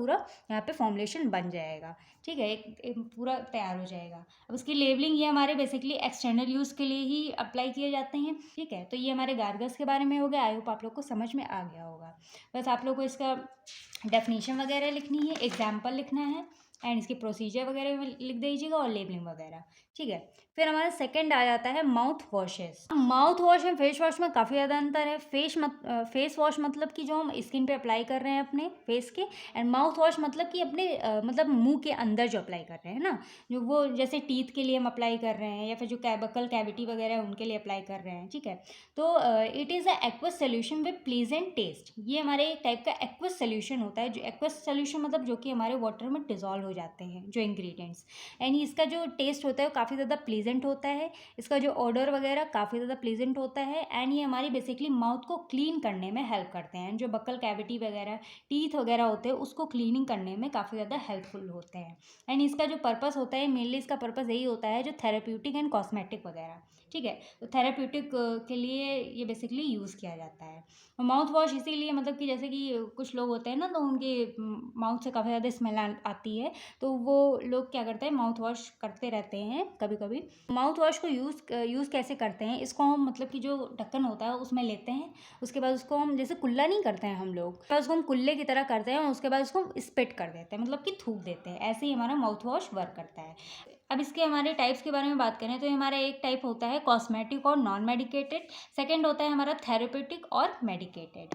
यहाँ पे फॉर्मुलेशन बन जाएगा। ठीक है, एक पूरा तैयार हो जाएगा। अब उसकी लेबलिंग ये हमारे बेसिकली एक्सटर्नल यूज़ के लिए ही अप्लाई किए जाते हैं। ठीक है, तो ये हमारे गार्गल्स के बारे में हो गया। आई होप आप लोग को समझ में आ गया होगा। बस आप लोग को इसका डेफिनेशन वगैरह लिखनी है, एग्जाम्पल लिखना है एंड इसकी प्रोसीजर वगैरह लिख दीजिएगा और लेबलिंग वगैरह। ठीक है, फिर हमारा सेकंड आ जाता है mouth washes. Mouth wash and face wash में काफ़ी ज़्यादा अंतर है। फेस वॉश मतलब कि जो हम स्किन पे अप्लाई कर रहे हैं अपने फेस के, एंड माउथ वॉश मतलब कि अपने मतलब मुंह के अंदर जो अप्लाई कर रहे हैं ना, जो वो जैसे टीथ के लिए हम अप्लाई कर रहे हैं या फिर जो बकल कैविटी वगैरह है उनके लिए अप्लाई कर रहे हैं। ठीक है, तो it is a aqueous solution with pleasant taste. ये हमारे एक टाइप का एक्वस सोल्यूशन होता है। जो एक्वस सोल्यूशन मतलब जो कि हमारे वाटर में डिजॉल्व हो जाते हैं जो इंग्रेडिएंट्स, एंड इसका जो टेस्ट होता है वो काफ़ी ज़्यादा प्लीजेंट होता है। इसका जो ऑर्डर वगैरह काफ़ी ज़्यादा प्लीजेंट होता है एंड ये हमारी बेसिकली माउथ को क्लीन करने में हेल्प करते हैं। जो बकल कैविटी वगैरह टीथ वगैरह होते हैं उसको क्लीनिंग करने में काफ़ी ज़्यादा हेल्पफुल होते हैं। एंड इसका जो पर्पस होता है मेनली इसका पर्पस यही होता है जो थेरेप्यूटिक एंड कॉस्मेटिक वगैरह। ठीक है, तो थेरेप्यूटिक के लिए ये बेसिकली यूज़ किया जाता है। माउथ वॉश इसीलिए मतलब कि जैसे कि कुछ लोग होते हैं ना तो उनके माउथ से काफ़ी ज़्यादा स्मेल आती है, तो वो लोग क्या करते हैं माउथ वॉश करते रहते हैं कभी कभी। माउथ वॉश को यूज़ कैसे करते हैं, इसको हम मतलब कि जो ढक्कन होता है उसमें लेते हैं। उसके बाद उसको हम जैसे कुल्ला नहीं करते हैं हम लोग, तो उसको हम कुल्ले की तरह करते हैं और उसके बाद उसको स्पिट कर देते हैं, मतलब कि थूक देते हैं। ऐसे ही हमारा माउथ वॉश वर्क करता है। अब इसके हमारे टाइप्स के बारे में बात करें तो हमारा एक टाइप होता है कॉस्मेटिक और नॉन मेडिकेटेड, सेकेंड होता है हमारा थेरेपेटिक और मेडिकेटेड।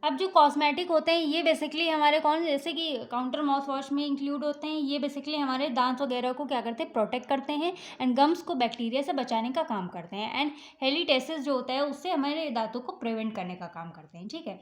अब जो कॉस्मेटिक होते हैं ये बेसिकली हमारे जैसे कि काउंटर माउथ वॉश में इंक्लूड होते हैं। ये बेसिकली हमारे दांत वगैरह को क्या करते हैं, प्रोटेक्ट करते हैं एंड गम्स को बैक्टीरिया से बचाने का काम करते हैं, एंड हेलिटेसिस जो होता है उससे हमारे दांतों को प्रिवेंट करने का काम करते हैं। ठीक है,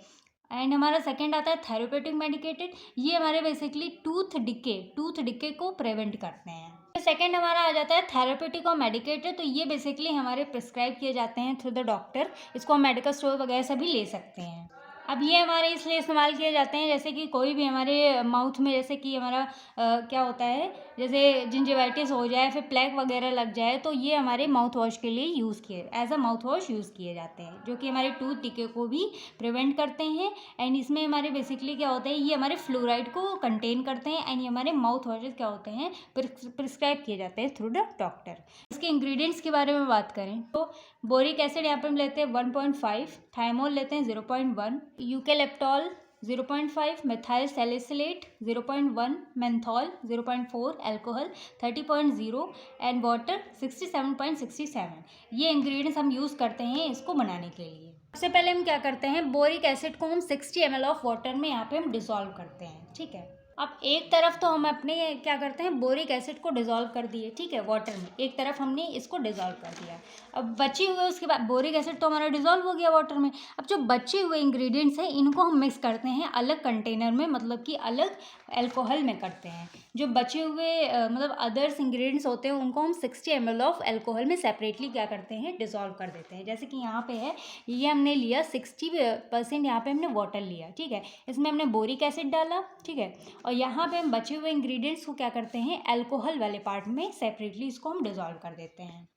एंड हमारा सेकंड आता है थेरेपेटिक मेडिकेटेड। ये हमारे बेसिकली टूथ डिके को प्रिवेंट करते हैं। सेकेंड हमारा आ जाता है थेरेपेटिक और मेडिकेटेड। तो ये बेसिकली हमारे प्रिस्क्राइब किए जाते हैं थ्रू द डॉक्टर। इसको हम मेडिकल स्टोर वगैरह से भी ले सकते हैं। अब ये हमारे इसलिए इस्तेमाल किए जाते हैं जैसे कि कोई भी हमारे माउथ में जैसे कि हमारा क्या होता है, जैसे जिंजिवाइटिस हो जाए फिर प्लेग वगैरह लग जाए, तो ये हमारे माउथ वॉश के लिए यूज़ किए as a mouth wash use किए जाते हैं, जो कि हमारे टूथ डिके को भी प्रिवेंट करते हैं। एंड इसमें हमारे बेसिकली क्या होता है, ये हमारे फ्लोराइड को कंटेन करते हैं एंड ये हमारे माउथ वॉशेस क्या होते हैं प्रिस्क्राइब किए जाते हैं थ्रू द डॉक्टर। इसके इंग्रेडिएंट्स के बारे में बात करें तो बोरिक एसिड यहाँ पे हम लेते हैं 1.5, थाइमोल लेते हैं 0.1, यूकेलिप्टॉल 0.5, methyl salicylate 0.1, menthol 0.4, alcohol 30.0 and water 67.67। ये इंग्रेडिएंट्स हम यूज़ करते हैं इसको बनाने के लिए। सबसे पहले हम क्या करते हैं, बोरिक एसिड को हम 60 ml ऑफ वाटर में यहाँ पे हम डिसॉल्व करते हैं। ठीक है, अब एक तरफ तो हम अपने क्या करते हैं बोरिक एसिड को डिसॉल्व कर दिए, ठीक है, वाटर में एक तरफ हमने इसको डिसॉल्व कर दिया। अब बचे हुए उसके बाद बोरिक एसिड तो हमारा डिसॉल्व हो गया वाटर में। अब जो बचे हुए इंग्रेडिएंट्स हैं इनको हम मिक्स करते हैं अलग कंटेनर में, मतलब कि अलग अल्कोहल में करते हैं। जो बचे हुए मतलब अदर्स इंग्रेडिएंट्स होते हैं उनको हम 60 ml ऑफ अल्कोहल में सेपरेटली क्या करते हैं, डिसॉल्व कर देते हैं। जैसे कि यहाँ पे है, ये हमने लिया 60% यहाँ पे हमने वाटर लिया। ठीक है, इसमें हमने बोरिक एसिड डाला। ठीक है, और यहाँ पे हम बचे हुए इंग्रेडिएंट्स को क्या करते हैं, अल्कोहल वाले पार्ट में सेपरेटली इसको हम डिसॉल्व कर देते हैं।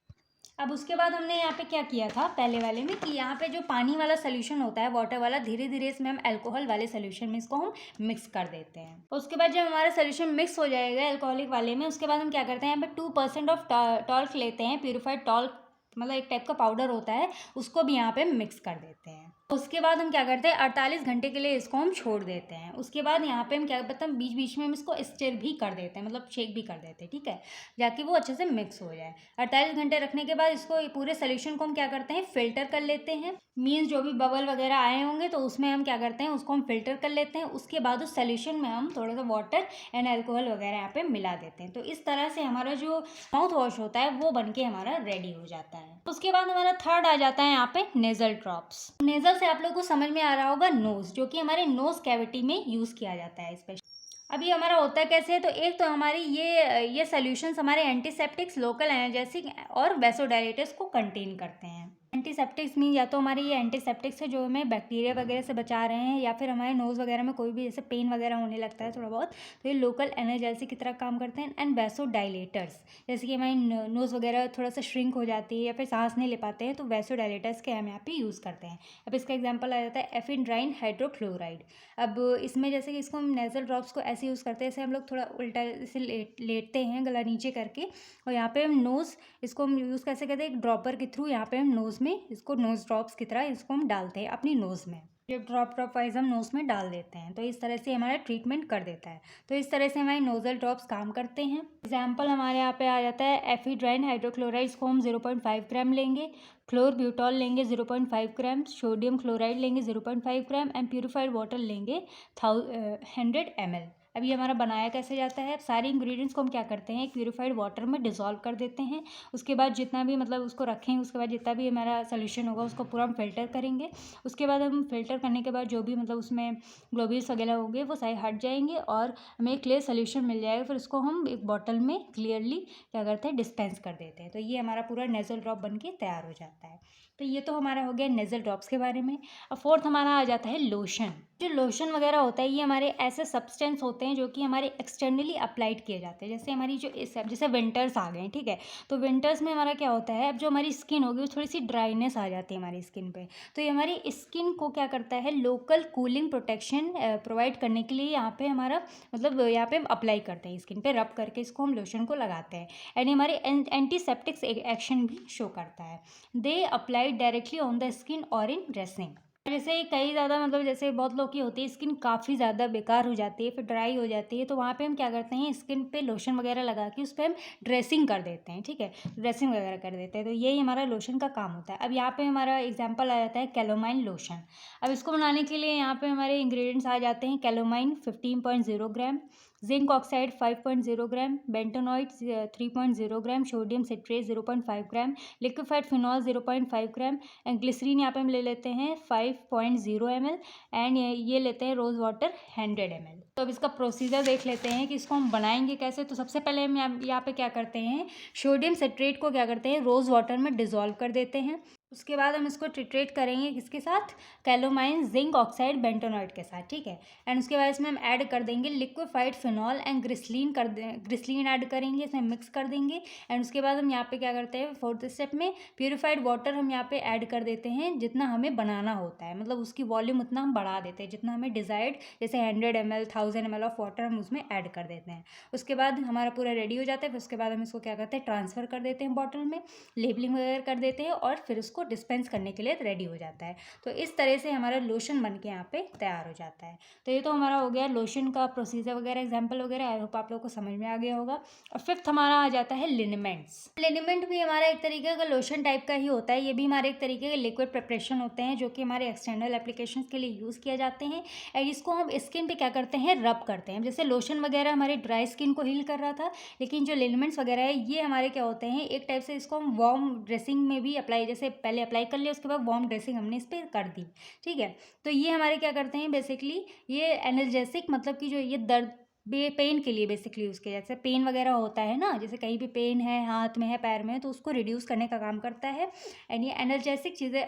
अब उसके बाद हमने यहाँ पे क्या किया था पहले वाले में कि यहाँ पे जो पानी वाला सोल्यूशन होता है वाटर वाला, धीरे धीरे इसमें हम अल्कोहल वाले सोल्यूशन में इसको हम मिक्स कर देते हैं। उसके बाद जब हमारा सोल्यूशन मिक्स हो जाएगा अल्कोहलिक वाले में, उसके बाद हम क्या करते हैं यहाँ पे 2% ऑफ टॉल्क लेते हैं, प्यूरिफाइड टॉल्क मतलब एक टाइप का पाउडर होता है, उसको भी यहाँ पे मिक्स कर देते हैं। उसके बाद हम क्या करते हैं 48 घंटे के लिए इसको हम छोड़ देते हैं। उसके बाद यहाँ पे हम क्या करते हैं बीच बीच में हम इसको स्टिर भी कर देते हैं, मतलब शेक भी कर देते हैं, ठीक है, ताकि वो अच्छे से मिक्स हो जाए। 48 घंटे रखने के बाद इसको पूरे सोल्यूशन को हम क्या करते हैं फिल्टर कर लेते हैं। मीन्स जो भी बबल वगैरह आए होंगे तो उसमें हम क्या करते हैं उसको हम फिल्टर कर लेते हैं। उसके बाद उस सोल्यूशन में हम थोड़ा सा वाटर एंड अल्कोहल वगैरह यहाँ पे मिला देते हैं। तो इस तरह से हमारा जो माउथ वॉश होता है वो बन के हमारा रेडी हो जाता है। उसके बाद हमारा थर्ड आ जाता है यहाँ पे नेजल ड्रॉप्स। नेजल से आप लोगों को समझ में आ रहा होगा नोज, जो कि हमारे नोज कैविटी में यूज़ किया जाता है स्पेशली। अभी हमारा होता है कैसे है, तो एक तो हमारी ये सॉल्यूशंस हमारे एंटीसेप्टिक्स, लोकल एनाल्जेसिक और वैसोडाइलेटर्स को कंटेन करते हैं। एंटीसेप्टिक्स मीन या तो हमारे ये एंटीसेप्टिक्स है जो हमें बैक्टीरिया वगैरह से बचा रहे हैं, या फिर हमारे नोज़ वगैरह में कोई भी जैसे पेन वगैरह होने लगता है थोड़ा बहुत, तो ये लोकल एनाल्जेसिक की तरह काम करते हैं। एंड वैसोडाइलेटर्स, जैसे कि हमारी नोज़ वगैरह थोड़ा सा श्रिंक हो जाती है या फिर सांस नहीं ले पाते हैं, तो वैसोडाइलेटर्स के हम यहाँ पे यूज़ करते हैं। अब इसका एग्जाम्पल आ जाता है एफिड्राइन हाइड्रोक्लोराइड। अब इसमें जैसे कि इसको हम नेजल ड्रॉप्स को ऐसे यूज़ करते हैं, जैसे हम लोग थोड़ा उल्टा इसे लेटते हैं गला नीचे करके, और यहाँ पे हम नोज़ इसको हम यूज़ कैसे करते हैं एक ड्रॉपर के थ्रू, यहाँ पे हम नोज़ में इसको नोज़ ड्रॉप्स की तरह इसको हम डालते हैं अपनी नोज़ में, ये ड्रॉप वाइज हम नोज़ में डाल देते हैं। तो इस तरह से हमारा ट्रीटमेंट कर देता है। तो इस तरह से हमारे नोजल ड्रॉप्स काम करते हैं। एग्जाम्पल हमारे यहाँ पे आ जाता है एफिड्राइन हाइड्रोक्लोराइड को हम 0.5 ग्राम लेंगे, क्लोरब्यूटॉल लेंगे 0.5 ग्राम, सोडियम क्लोराइड लेंगे 0.5 ग्राम एंड प्यूरिफाइड वाटर लेंगे 100 ml। अब ये हमारा बनाया कैसे जाता है, सारे इंग्रेडिएंट्स को हम क्या करते हैं एक प्यूरिफाइड वाटर में डिसॉल्व कर देते हैं। उसके बाद जितना भी मतलब उसको रखेंगे, उसके बाद जितना भी हमारा सोल्यूशन होगा उसको पूरा हम फिल्टर करेंगे। उसके बाद हम फिल्टर करने के बाद जो भी मतलब उसमें ग्लोब्यूल्स वगैरह होंगे वो सारे हट जाएंगे और हमें एक क्लियर सोल्यूशन मिल जाएगा। फिर उसको हम एक बॉटल में क्लियरली क्या करते हैं डिस्पेंस कर देते हैं। तो ये हमारा पूरा नेजल ड्रॉप बन के तैयार हो जाता है। तो ये तो हमारा हो गया नेजल ड्रॉप्स के बारे में। अब फोर्थ हमारा आ जाता है लोशन। जो लोशन वगैरह होता है ये हमारे ऐसे सब्सटेंस होते हैं जो कि हमारे एक्सटर्नली अप्लाइड किए जाते हैं। जैसे हमारी जो जैसे विंटर्स आ गए, ठीक है, तो विंटर्स में हमारा क्या होता है अब जो हमारी स्किन होगी वो थोड़ी सी ड्राइनेस आ जाती है हमारी स्किन पे। तो ये हमारी स्किन को क्या करता है लोकल कूलिंग प्रोटेक्शन प्रोवाइड करने के लिए यहाँ पे हमारा मतलब यहाँ पे हम अप्लाई करते हैं, स्किन पे रब करके इसको हम लोशन को लगाते हैं। एंड हमारे एंटीसेप्टिक्स एक्शन भी शो करता है। They apply directly on the skin और इन ड्रेसिंग। जैसे कई ज़्यादा मतलब जैसे बहुत लोग की होती है स्किन काफ़ी ज़्यादा बेकार हो जाती है, फिर ड्राई हो जाती है, तो वहाँ पे हम क्या करते हैं स्किन पे लोशन वगैरह लगा के उस पर हम ड्रेसिंग कर देते हैं, ठीक है, ड्रेसिंग वगैरह कर देते हैं। तो यही हमारा लोशन का काम होता है। अब यहाँ पे हमारा एग्जांपल आ जाता है कैलोमाइन लोशन। अब इसको बनाने के लिए यहाँ पे हमारे इंग्रेडिएंट्स आ जाते हैं calamine 15.0 gram, zinc oxide 5.0 gram, bentonite 3.0 gram, sodium citrate 0.5 gram, liquefied phenol 0.5 gram and glycerine यहाँ पे हम ले लेते हैं 5.0 ml एंड ये लेते हैं रोज़ वाटर 100 ml। तो अब इसका प्रोसीजर देख लेते हैं कि इसको हम बनाएंगे कैसे। तो सबसे पहले हम यहाँ पे क्या करते हैं सोडियम सिट्रेट को क्या करते हैं रोज़ वाटर में डिज़ोल्व कर देते हैं। उसके बाद हम इसको ट्रीट करेंगे किसके साथ, कैलोमाइन जिंक ऑक्साइड बेंटोनॉइड के साथ, ठीक है। एंड उसके बाद इसमें हम ऐड कर देंगे liquified phenol and glycerin add करेंगे, इसमें मिक्स कर देंगे। एंड उसके बाद हम यहाँ पे क्या करते हैं फोर्थ स्टेप में प्यूरिफाइड वाटर हम यहाँ पे ऐड कर देते हैं जितना हमें बनाना होता है, मतलब उसकी वॉल्यूम उतना हम बढ़ा देते हैं जितना हमें डिज़ायर्ड, जैसे 100 ml 1000 ml ऑफ वाटर हम उसमें ऐड कर देते हैं। उसके बाद हमारा पूरा रेडी हो जाता है। फिर उसके बाद हम इसको क्या करते हैं ट्रांसफ़र कर देते हैं बॉटल में, लेबलिंग वगैरह कर देते हैं और फिर उसको डिस्पेंस करने के लिए रेडी हो जाता है। तो इस तरह से हमारा लोशन बन के यहाँ पे तैयार हो जाता है। तो ये तो हमारा हो गया लोशन का प्रोसीजर वगैरह एग्जाम्पल वगैरह। आई होप आप लोगों को समझ में आ गया होगा। और फिफ्थ हमारा आ जाता है लिनिमेंट्स। लिनिमेंट भी हमारा एक तरीके का लोशन टाइप का ही होता है। ये भी हमारे एक तरीके के लिक्विड प्रिपरेशन होते हैं जो कि हमारे एक्सटर्नल एप्लीकेशन के लिए यूज़ किए जाते हैं। एंड इसको हम स्किन पे क्या करते हैं रब करते हैं। जैसे लोशन वगैरह हमारे ड्राई स्किन को हील कर रहा था, लेकिन जो लिनिमेंट्स वगैरह है ये हमारे क्या होते हैं एक टाइप से इसको हम वार्म ड्रेसिंग में भी अप्लाई, जैसे पहले अप्लाई कर लिया उसके बाद वार्म ड्रेसिंग हमने इस पर कर दी, ठीक है। तो ये हमारे क्या करते हैं बेसिकली ये एनर्जेसिक मतलब कि जो ये दर्द पेन के लिए बेसिकली यूज़ किया जाता है। जैसे पेन वगैरह होता है ना, जैसे कहीं भी पेन है, हाथ में है, पैर में है, तो उसको रिड्यूस करने का काम करता है। एंड ये एनर्जेसिक चीज़ें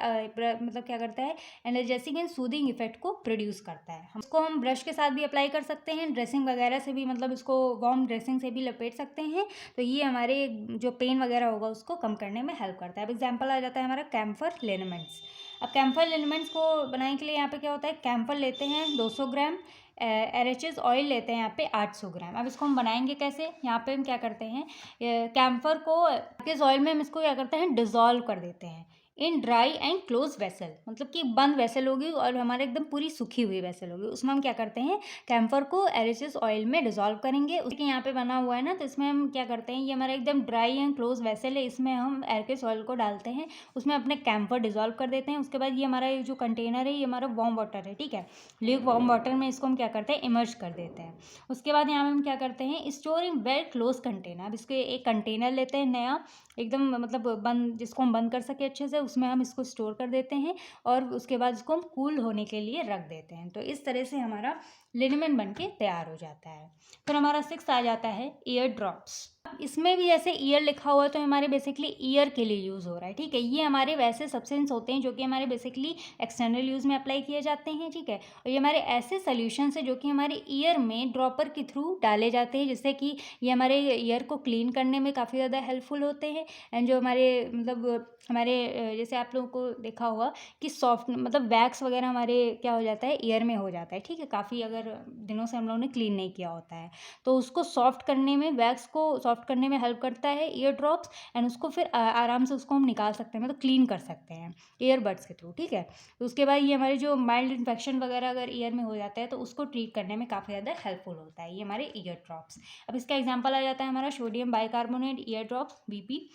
मतलब क्या करता है, एनर्जेसिक एंड सूदिंग इफेक्ट को प्रोड्यूस करता है। इसको हम ब्रश के साथ भी अप्लाई कर सकते हैं, ड्रेसिंग वगैरह से भी, मतलब इसको वार्म ड्रेसिंग से भी लपेट सकते हैं। तो ये हमारे जो पेन वगैरह होगा उसको कम करने में हेल्प करता है। अब एग्जाम्पल आ जाता है हमारा कैम्फर लिनेमेंट्स। अब कैम्फर लिनेमेंट्स को बनाने के लिए यहाँ पे क्या होता है, कैम्फर लेते हैं 200 ग्राम, एरेचिस ऑयल लेते हैं यहाँ पे 800 ग्राम। अब इसको हम बनाएंगे कैसे, यहाँ पे हम क्या करते हैं, कैम्फर को किस ऑयल में हम इसको क्या करते हैं, डिज़ोल्व कर देते हैं in dry and close vessel, मतलब कि बंद वेसल होगी और हमारे एकदम पूरी सूखी हुई वेसल होगी। उसमें हम क्या करते हैं, कैम्फर को एरेचिस ऑयल में डिज़ोल्व करेंगे। उसके यहाँ पे बना हुआ है ना, तो इसमें हम क्या करते हैं, ये हमारा एकदम ड्राई एंड क्लोज वेसल है, इसमें हम एरेचिस ऑयल को डालते हैं, उसमें अपने कैम्फर डिज़ोल्व कर देते हैं। उसके बाद ये हमारा जो कंटेनर है, ये हमारा वार्म वाटर है, ठीक है, ल्यूक वार्म वाटर में इसको हम क्या करते हैं, इमर्ज कर देते हैं। उसके बाद यहाँ पे हम क्या करते हैं, store in well close container. अब इसके एक कंटेनर लेते हैं नया, एकदम मतलब बंद, जिसको हम बंद कर सके अच्छे से, उसमें हम इसको स्टोर कर देते हैं और उसके बाद इसको हम कूल होने के लिए रख देते हैं। तो इस तरह से हमारा लिनेमेंट बन के तैयार हो जाता है। फिर हमारा 6 आ जाता है ईयर ड्रॉप्स। इसमें भी जैसे ईयर लिखा हुआ है तो हमारे बेसिकली ईयर के लिए यूज़ हो रहा है, ठीक है। ये हमारे वैसे सब्सटेंस होते हैं जो कि हमारे बेसिकली एक्सटर्नल यूज़ में अप्लाई किए जाते हैं, ठीक है। और ये हमारे ऐसे सोल्यूशंस है जो कि हमारे ईयर में ड्रॉपर के थ्रू डाले जाते हैं, जिससे कि ये हमारे ईयर को क्लीन करने में काफ़ी ज़्यादा हेल्पफुल होते हैं। एंड जो हमारे मतलब हमारे जैसे आप लोगों को देखा होगा कि सॉफ्ट मतलब वैक्स वगैरह हमारे क्या हो जाता है, ईयर में हो जाता है, ठीक है, काफ़ी अगर दिनों से हम लोगों ने क्लीन नहीं किया होता है, तो उसको सॉफ्ट करने में, वैक्स को सॉफ्ट करने में हेल्प करता है ईयर ड्रॉप्स। एंड उसको फिर आराम से उसको हम निकाल सकते हैं, मतलब क्लीन कर सकते हैं ईयरबड्स के थ्रू, ठीक है। तो उसके बाद ये हमारे जो माइल्ड इन्फेक्शन वगैरह अगर ईयर में हो जाता है तो उसको ट्रीट करने में काफ़ी ज़्यादा हेल्पफुल होता है ये हमारे ईयर ड्रॉप्स। अब इसका एग्जाम्पल आ जाता है हमारा sodium bicarbonate ear drops BP.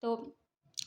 तो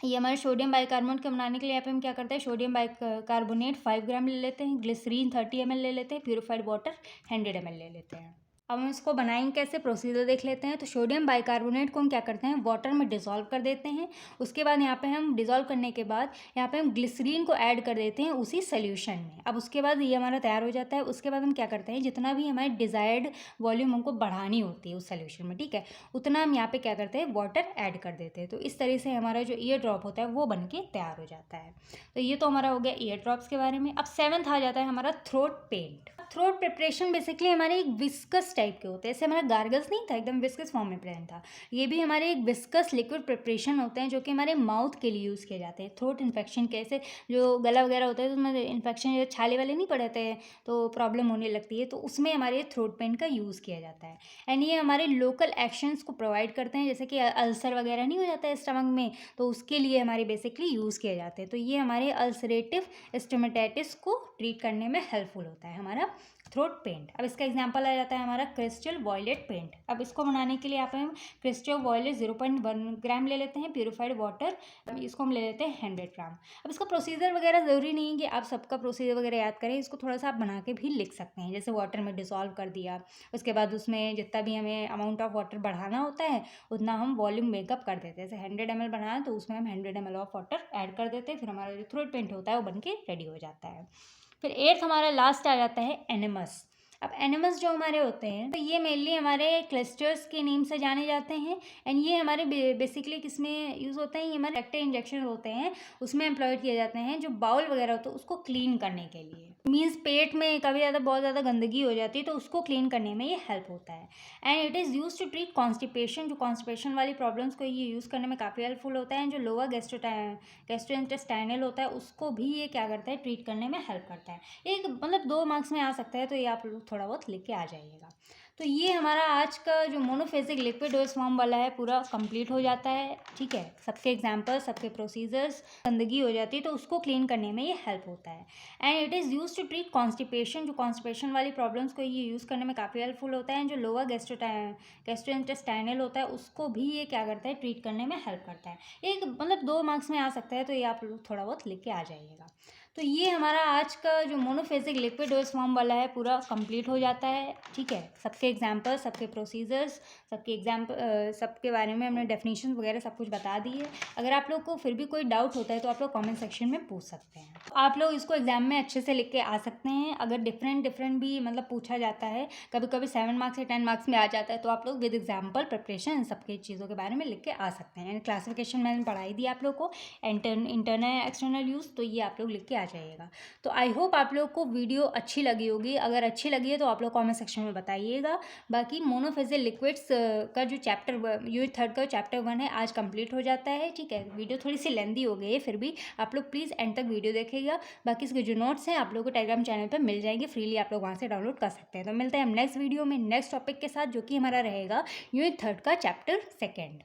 ये हमारे सोडियम बाइकार्बोनेट को बनाने के लिए यहाँ पे हम क्या करते हैं, सोडियम बाइकार्बोनेट 5 ग्राम ले लेते हैं, ग्लिसरीन 30 ml ले लेते हैं, प्यूरिफाइड वाटर 100 ml ले लेते हैं। अब हम इसको बनाएंगे कैसे, प्रोसीजर देख लेते हैं। तो सोडियम बाइकार्बोनेट को हम क्या करते हैं, वाटर में डिज़ोल्व कर देते हैं। उसके बाद यहाँ पे हम डिज़ोल्व करने के बाद यहाँ पे हम ग्लिसरीन को ऐड कर देते हैं उसी सोल्यूशन में। अब उसके बाद ये हमारा तैयार हो जाता है। उसके बाद हम क्या करते हैं, जितना भी हमारी डिज़ायर्ड वॉल्यूम हमको बढ़ानी होती है उस सोल्यूशन में, ठीक है, उतना हम यहाँ पे क्या करते हैं, वाटर ऐड कर देते हैं। तो इस तरह से हमारा जो ईयर ड्रॉप होता है वो बन के तैयार हो जाता है। तो ये तो हमारा हो गया ईयर ड्रॉप्स के बारे में। अब 7th आ जाता है हमारा throat paint. Throat preparation basically हमारे एक विस्कस टाइप के होते हैं, जैसे हमारा गार्गल्स नहीं था, एकदम विस्कस फॉर्म में प्रेजेंट था। ये भी हमारे एक विस्कस लिक्विड प्रिपरेशन होते हैं जो कि हमारे माउथ के लिए यूज़ किए जाते हैं। थ्रोट इन्फेक्शन के, ऐसे जो गला वगैरह होता है तो उसमें इन्फेक्शन, जो छाले वाले नहीं पड़ते हैं तो प्रॉब्लम होने लगती है, तो उसमें हमारे थ्रोट पेन का यूज़ किया जाता है। एंड ये हमारे लोकल एक्शंस को प्रोवाइड करते हैं, जैसे कि अल्सर वगैरह नहीं हो जाता है स्टमक में, तो उसके लिए हमारे बेसिकली यूज़ किए जाते हैं। तो ये हमारे अल्सरेटिव स्टोमेटाइटिस को ट्रीट करने में हेल्पफुल होता है हमारा थ्रोट पेंट। अब इसका एग्जांपल आ जाता है हमारा क्रिस्टल वॉयलेट पेंट। अब इसको बनाने के लिए यहाँ पे हम क्रिस्टल वॉयलेट 0.1 ग्राम ले लेते हैं, प्यूरिफाइड वाटर इसको हम ले लेते हैं 100 ग्राम। अब इसका प्रोसीजर वगैरह ज़रूरी नहीं है कि आप सबका प्रोसीजर वगैरह याद करें, इसको थोड़ा सा आप बना के भी लिख सकते हैं। जैसे वाटर में डिसॉल्व कर दिया, उसके बाद उसमें जितना भी हमें अमाउंट ऑफ वाटर बढ़ाना होता है उतना हम वॉल्यूम मेकअप कर देते हैं। जैसे 100 ml बनाया तो उसमें हम 100 ml ऑफ वाटर ऐड कर देते हैं, फिर हमारा जो थ्रोट पेंट होता है वो बन के रेडी हो जाता है। फिर 8th हमारा लास्ट आ जाता है एनेमस। अब एनिमल्स जो हमारे होते हैं तो ये मेनली हमारे क्लस्टर्स के नेम से जाने जाते हैं। एंड ये हमारे बेसिकली किस में यूज़ होते हैं, ये हमारे रेक्टल इंजेक्शन होते हैं उसमें एम्प्लॉय किए जाते हैं, जो बाउल वगैरह होता है उसको क्लीन करने के लिए। मीन्स पेट में कभी बहुत ज़्यादा गंदगी हो जाती है तो उसको क्लीन करने में ये हेल्प होता है। And it is use to treat constipation, जो कॉन्स्टिपेशन वाली प्रॉब्लम्स को ये यूज़ करने में काफ़ी हेल्पफुल होता है। जो लोअर गैस्ट्रोइंटेस्टाइनल होता है उसको भी ये क्या करता है, ट्रीट करने में हेल्प करता है। एक मतलब 2 मार्क्स में आ सकता है, तो ये आप लोग थोड़ा बहुत लिख के आ जाइएगा। तो ये हमारा आज का जो मोनोफेजिक लिक्विड डोज फॉर्म वाला है पूरा कंप्लीट हो जाता है, ठीक है। सबके एग्जांपल, सबके प्रोसीजर्स, गंदगी हो जाती है तो उसको क्लीन करने में ये हेल्प होता है। And it is use to treat constipation, जो कॉन्स्टिपेशन वाली प्रॉब्लम्स को ये यूज़ करने में काफ़ी हेल्पफुल होता है। जो लोअर गैस्ट्रोइंटेस्टाइनल होता है उसको भी ये क्या करता है, ट्रीट करने में हेल्प करता है। एक मतलब 2 मार्क्स में आ सकता है, तो ये आप लोग थोड़ा बहुत लिख के आ जाइएगा। तो ये हमारा आज का जो मोनोफेजिक लिक्विड डोज फॉर्म वाला है पूरा कंप्लीट हो जाता है, ठीक है। सबके सबके एग्जाम्पल, सबके प्रोसीजर्स, सबके बारे में हमने डेफिनेशन वगैरह सब कुछ बता दी है। अगर आप लोग को फिर भी कोई डाउट होता है तो आप लोग कमेंट सेक्शन में पूछ सकते हैं। आप लोग इसको एग्जाम में अच्छे से लिख के आ सकते हैं। अगर डिफरेंट भी मतलब पूछा जाता है, कभी कभी 7 मार्क्स या 10 मार्क्स में आ जाता है, तो आप लोग विद एग्जाम्पल प्रिपरेशन इन सबकी चीज़ों के बारे में लिख के आ सकते हैं। क्लासिफिकेशन मैंने पढ़ाई दी आप लोग को, इंटरनल एक्सटर्नल यूज़, तो ये आप लोग लिख के आ जाइएगा। तो आई होप आप लोग को वीडियो अच्छी लगी होगी। अगर अच्छी लगी है तो आप लोग कमेंट सेक्शन में बताइएगा। बाकी मोनोफेजियल लिक्विड्स का जो यूनिट 3 का चैप्टर 1 है आज कंप्लीट हो जाता है। ठीक है, वीडियो थोड़ी सी लेंदी हो गई है, फिर भी आप लोग प्लीज़ एंड तक वीडियो देखिएगा। बाकी इसके जो नोट्स हैं आप लोगों को टेलीग्राम चैनल पर मिल जाएंगे, फ्रीली आप लोग वहाँ से डाउनलोड कर सकते हैं। तो मिलते हैं हम नेक्स्ट वीडियो में नेक्स्ट टॉपिक के साथ, जो कि हमारा रहेगा यूनिट 3 का चैप्टर 2।